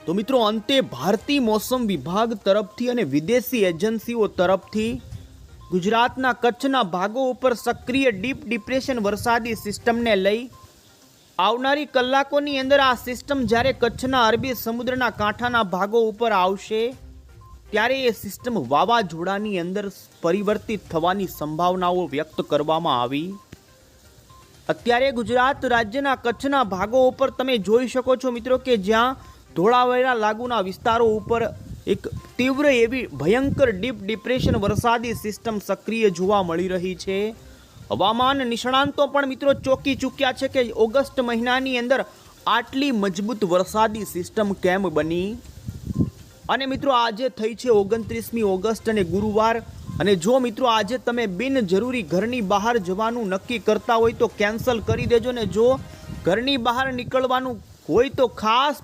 તો મિત્રો અંતે ભારતીય મોસમ વિભાગ તરફથી અને વિદેશી એજન્સીઓ તરફથી ગુજરાતના કચ્છના ભાગો ઉપર સક્રિય ડીપ ડિપ્રેશન વરસાદી સિસ્ટમને લઈ આવનારી કલાકોની અંદર આ સિસ્ટમ જ્યારે કચ્છના અરબી સમુદ્રના કાંઠાના ભાગો ઉપર આવશે ત્યારે એ સિસ્ટમ વાવાઝોડાની અંદર પરિવર્તિત થવાની સંભાવનાઓ વ્યક્ત કરવામાં આવી। અત્યારે ગુજરાત રાજ્યના કચ્છના ભાગો ઉપર તમે જોઈ શકો છો મિત્રો કે જ્યાં ધોળાવીરા લાગુના વિસ્તારો ઉપર એક તીવ્ર એવી ભયંકર ડીપ ડિપ્રેશન વરસાદી સિસ્ટમ સક્રિય જોવા મળી રહી છે। હવામાન નિષ્ણાંતો પણ મિત્રો ચોંકી ચૂક્યા છે કે ઓગસ્ટ મહિનાની અંદર આટલી મજબૂત વરસાદી સિસ્ટમ કેમ બની। અને મિત્રો આજે થઈ છે 29મી ઓગસ્ટ અને ગુરુવાર, અને જો મિત્રો આજે તમે બિનજરૂરી ઘરની બહાર જવાનું નક્કી કરતા હોય તો કેન્સલ કરી દેજો, ને જો ઘરની બહાર નીકળવાનું હોય તો ખાસ